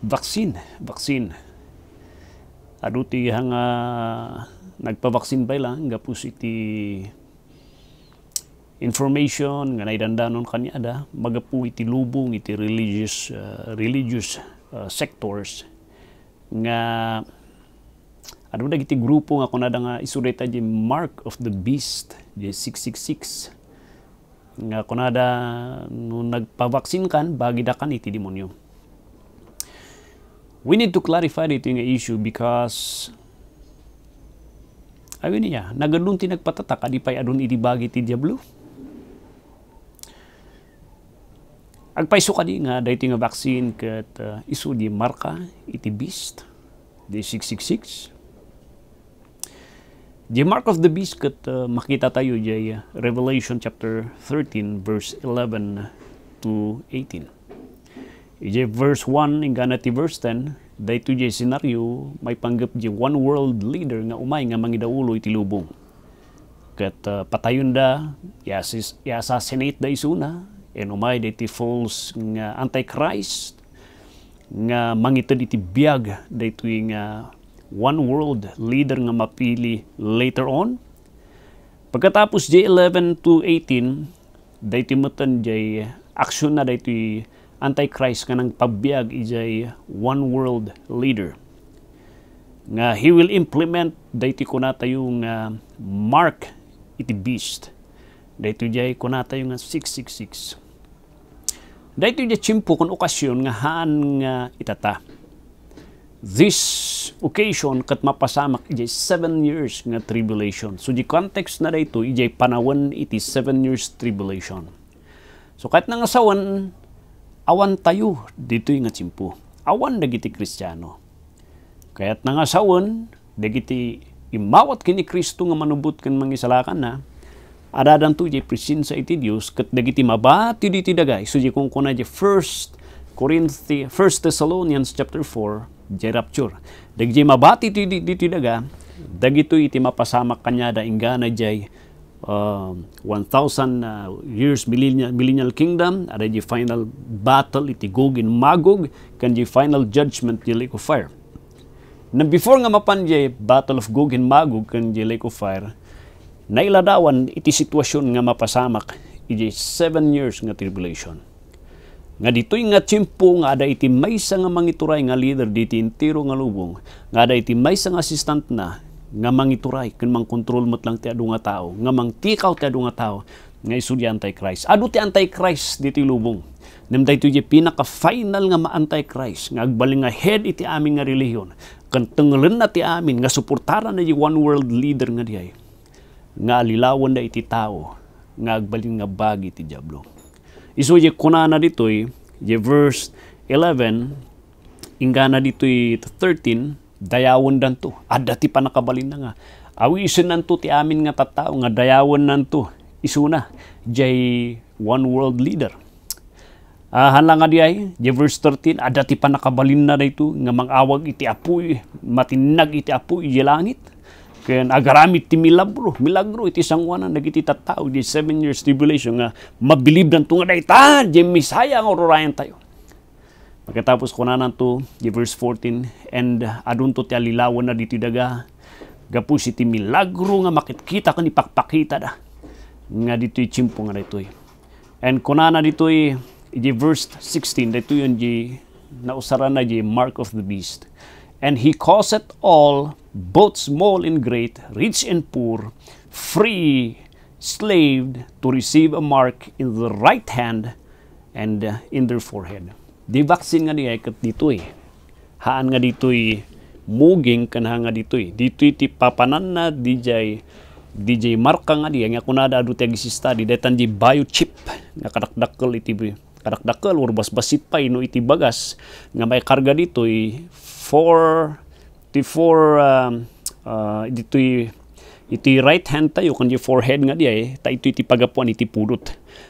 Vaccine. Aduti hanga nagpavaksin pa lang, gapos iti information nga naidandanon kanya da, magapu iti lubong iti religious sectors nga ano da iti grupo nga kunada nga isureta di Mark of the Beast di 666 nga kunada no nagpavaksin kan bagi da kan iti demonyo. We need to clarify ito nga issue because ayun niya, nagadun ti nagpatatak adi pay adun iti bagi ti diablo. Agpaiso kadi nga dayti nga vaccine ket isu di marka iti beast di 666. The mark of the beast ket makita tayo di Revelation chapter 13 verse 11 to 18. Ije verse 1 ingana ti verse 10 dayto di senaryo may panggap di one world leader nga umay nga mangidaulo iti lubong. Ket patayon da i-assassinate da isuna and umay dayti false nga antichrist nga mangited iti biag dayto nga one world leader nga mapili later on. Pagkatapos di 11 to 18 dayto meten di aksyon na dayto antichrist nga nang pabbiag ijay one world leader nga he will implement dayto kunatayo nga mark iti beast dayto jay kunatayo nga 666 dayto jay tiyempo kun okasyon nga haan nga itata. This occasion kat mapasamak ijay 7 years nga tribulation. So di context na dayto ijay panawan iti 7 years tribulation. So kahit nga sawan awan tayo dito nga tiyempo. Awan dagiti Kristiyano. Kaya't nangasawan dagiti imawat kini Kristo nga manubot ken mangisalakan na adadan to di presensya iti Dios ket dagiti mabati diti dagay. So di kung kuna di 1 Thessalonians chapter 4 di rapture. Dagiti mabati diti daga dagito iti mapasamak kanya da ingana jay 1,000 years millennial kingdom ada di final battle iti Gog and Magog kan di final judgment di lake of fire. Na before nga mapan di battle of Gog and Magog kan di lake of fire nailadawan iti sitwasyon nga mapasamak iti 7 years nga tribulation. Nga dito'y nga tiyempo nga ada iti maysa nga mangituray nga leader diti intiro nga lubong nga ada iti maysa nga assistant na nga mangituray ken mangkontrol met lang ti adu nga tao nga mangtikaw ti adu nga tao nga isu di antichrist. Adu ti antichrist diti lubong. Nem daytoy ti pinaka final nga ma-antichrist nga agbaling nga head iti amin nga relihiyon. Ken tengelen na ti amin nga suportaran na di one world leader nga diay. Nga alilawan da iti tao nga agbaling nga bagi ti diablo. Isu di kunana ditoy di verse 11 ingana ditoy 13 dayawon danto adda ti panakabalin na nga awi isen nanto ti amin nga tattao nga dayawon nanto isuna jay one world leader. Hanlang nga diay di verse 13 adda ti panakabalin na dayto nga mangawag iti apoy matinag iti apoy di langit ken agaramit ti milagro iti sangwanan dagiti tattao di 7 years tribulation nga mabilib nanto nga dayta di Misaya nga ororayan tayo. Pagkatapos kunanan to di verse 14 and adun to ti alilawan na diti daga gapos iti milagro nga makitkita ken ipakpakita da nga ditoy tiyempo nga daytoy. And kunana ditoy di verse 16 daytoy yon di nausaran na di mark of the beast. And he causeth all, both small and great, rich and poor, free, slave, to receive a mark in the right hand and in their forehead. Di vaccine nga diay ket ditoy. Haan nga ditoy muging kanha nga ditoy. Ditoy ti papanan na DJ marka nga diay nga kunada adu ti study daytan di biochip nga kadakdakkel iti kadakdakkel or basbasit pa ino iti bagas nga may karga ditoy iti right hand tayo kanji forehead nga diay ta iti pagapuan iti pudot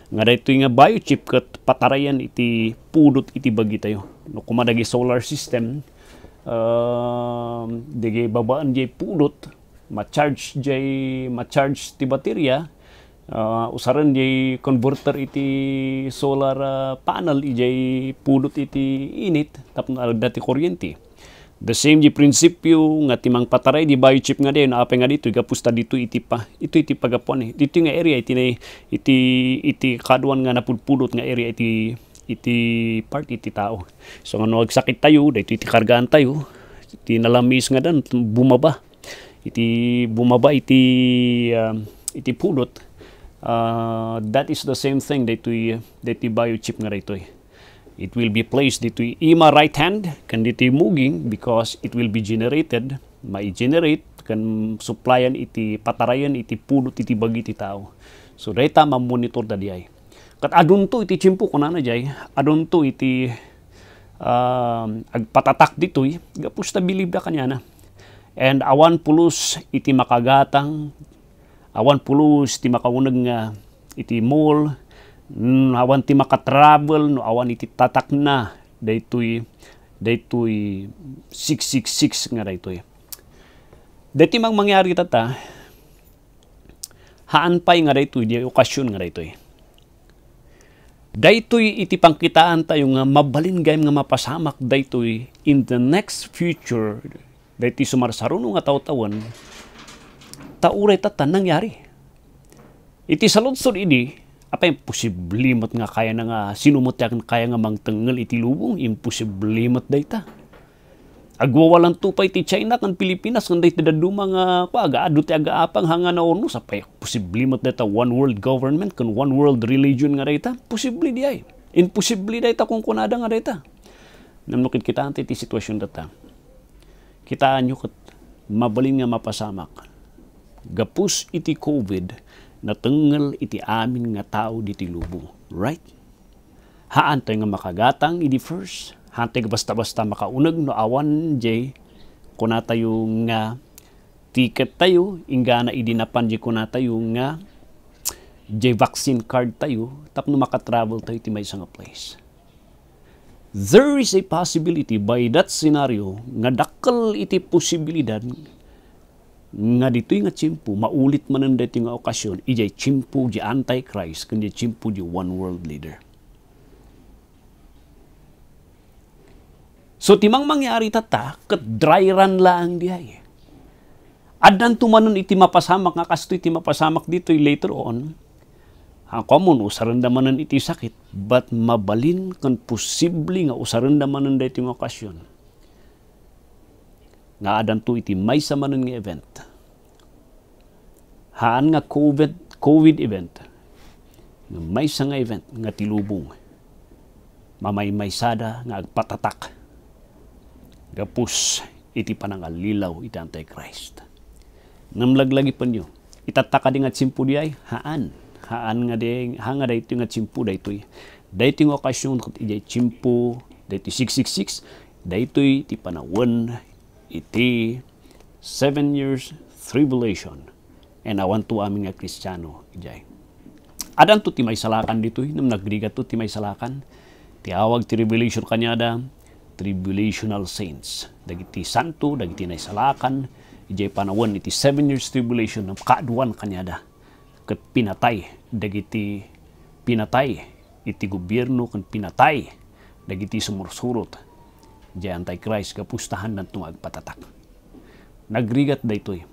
nga daytoy nga biochip ket patarayan iti pudot iti bagi tayo no kumadagi solar system digi babaan jay pudot ma-charge ti baterya usaran jay converter iti solar panel ijay pudot iti init tapno dati kuryente. The same di prinsipyo nga timang pataray di biochip nga din apay nga dito gapusta dito iti pagapuan dito nga area iti kaduan nga napudpudot nga area iti part iti tao. So nga nagsakit tayo dito iti kargaan tayo iti nalamis nga dan bumaba iti pudot. That is the same thing dito biochip nga dito. It will be placed dito ima right hand kan dito moving because it will be generated, mai-generate kan supplyan iti patarayan iti pudot iti bagi iti tao. So data ma-monitor da diay. Kat adunto iti chimpo kunana jay, adunto iti agpatatak dito gapus ta bilib da kanya na. And awan pulos iti makagatang, awan pulos iti makaunag nga iti mall, awan ti makatravel no awan iti tatak na daytoy 666 nga daytoy. Dati mang mangyari tata haan pay nga daytoy di okasyon nga daytoy. Daytoy iti pangkitaan tayo nga mabalin gayem nga mapasamak daytoy in the next future daytoy sumarsaruno nga taw-tawan tauray tata nangyari. Iti saludsod idi apa imposible nga kaya na nga sinumot yakan kaya nga mangtengel iti lubong imposible dayta. Agwawalan tupay ti China kan Pilipinas kan dayta daduma nga agaadot ti agaapang hanga na orno sapay posible dayta one world government kan one world religion nga dayta posible di ay. Imposible dayta kung kunada nga dayta. Namnukid kita ante ti sitwasyon data. Kitaan nyo kat mabalin nga mapasamak. Gapus iti COVID natengel iti amin nga tao diti lubong. Right? Haan tayo nga makagatang iti first. Haan tayo basta-basta makaunag no awan jay kuna tayo nga ticket tayo ingana idinapan jay kuna tayo nga jay vaccine card tayo tapno makatravel tayo iti may nga place. There is a possibility by that scenario nga dakkel iti posibilidad nga dito'y nga chimpo, maulit man ang dito nga okasyon, ijay chimpo di anti-Christ, kundi chimpo di one world leader. So, timang mangyari tata, kat dry run lang dihay. Adan tumanon iti mapasamak, nga kasto iti mapasamak dito'y later on, ang common, usarandamanan iti sakit, but mabalin kan posible nga usarandamanan dito nga okasyon. Nga adan to iti may samanan nga event. Haan nga COVID event. Nga may sa nga event nga tilubong. Mamay-maysada nga agpatatak. Gapus iti panangalilaw iti Antichrist. Namlaglagi pa nyo. Itataka di nga tsimpo di ay haan. Haan nga di hanga dayto nga tsimpo daytoy. Dayto nga okasyon kat iti tsimpo dayto 666 daytoy iti panawan iti 7 years tribulation and awan to aming nga Kristiyano ijay. Adan to ti may salakan dito nang nagrigat to ti may salakan ti awag tribulation kanyada tribulational saints dagiti santo dagiti nay salakan ijay panawan iti 7 years tribulation ng kaaduan kanyada ket pinatay dagiti pinatay iti gobyerno ken pinatay dagiti sumursurot di Antichrist kapustahan ng agpatatak. Nagrigat daytoy.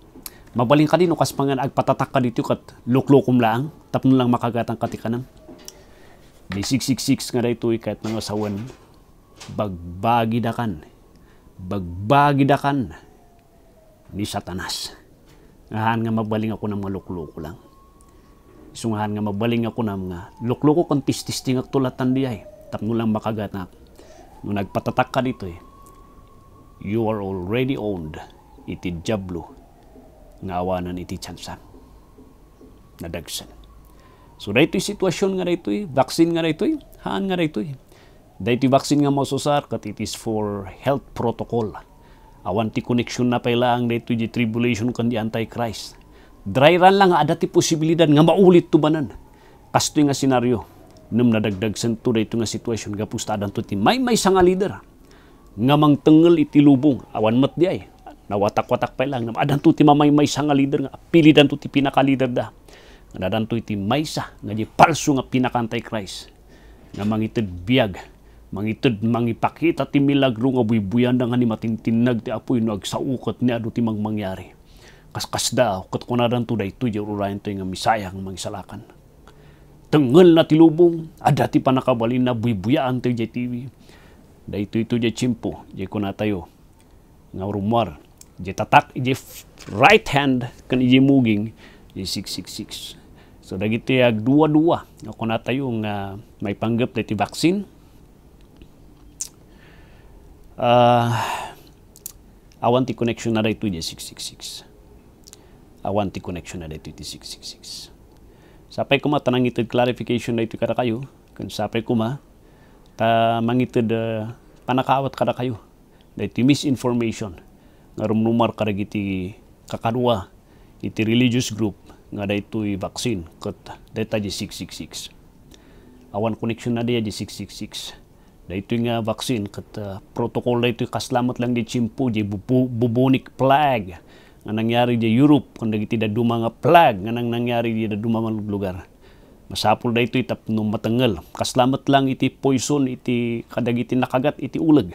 Mabaling ka din no kas pangan agpatatak ka dito kat luklukom lang tapno lang makagatang katikanan. Di 666 nga daytoy kahit nga sawan bagbagi dakan ni Satanas. Ngahan nga mabaling ako ng mga lukluko lang. Isungahan nga mabaling ako ng mga lukluko kung tististing at tulatan diay tapno lang makagatak. Nung nagpatatak ka dito you are already owned iti diablo nga awanan iti tsansan nadagsan. So daytoy sitwasyon nga daytoy, vaccine nga daytoy, haan nga daytoy. Daytoy vaccine nga masusar kat it is for health protocol. Awan ti connection na pailaang daytoy di tribulation kan di Antichrist. Dry run lang ada ti posibilidad nga maulit tubanan. Kastoy nga senaryo. Nung nadagdag santo dito nga sitwasyon gapustadan to ti may sa nga leader nga mangtengel iti lubong awan mat di ay nawatak-watak pa lang adan to ti mamay sa nga leader nga pilidan to ti pinaka leader da Nadanto iti maysa nga di palso nga pinakantay Christ nga mangited biyag, mangited mangipakita ti milagro nga bubuyan nga ni matintinag ti apoy no agsaukot ni adu ti mangyari. Kaskasda ket kunadan to daytoy di urayan to nga misaya nga mangisalakan. Tengel na ti lubong, ada ti panakabalin na buyaan ti TV. Daytoy to di chimpo, di kunatayo nga rumor, di tatak, di right hand kan di muging di 666. So dagiti ag dua-dua nga kunatayo nga may panggap daytoy vaccine. Awan ti connection na daytoy di 666. Awan ti connection na daytoy ti 666. Sapay kuma tanang ited clarification daytoy kada kayo, kun sapay kuma ta mangited panakawat kada kayo. Daytoy misinformation nga rumnumar kadagiti kakadua iti religious group nga daytoy vaccine ket dayta di 666. Awan connection na diya di 666. Daytoy nga vaccine ket protocol daytoy kaslamat lang di chimpo di bubonic plague nga nangyari di Europe kun dagiti daduma nga plague nga nangyari di daduma man lugar. Masapul daytoy tapno matengel. Kaslamat lang iti poison iti kadagiti nakagat iti uleg.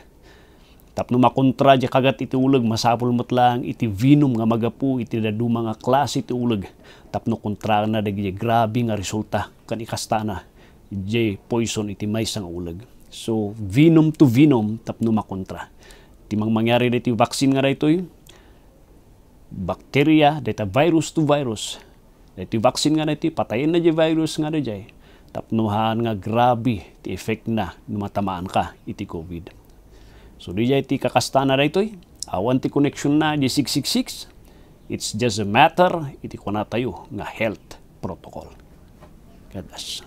Tapno makontra di kagat iti uleg, masapul matlang iti venom nga magapu iti daduma nga klase iti uleg. Tapno kontra na dagiti grabe nga resulta kan ikastana di poison iti maysa nga uleg. So venom to venom tapno makontra. Ti mangyari diti vaccine nga daytoy bacteria data virus to virus. Daytoy vaccine nga daytoy patayin na di virus nga dayjay. Tapnuhan nga grabe ti effect na numatamaan ka iti COVID. So dayjay ti kakastana daytoy awan ti connection na di 666. It's just a matter iti kunatayo nga health protocol. God bless.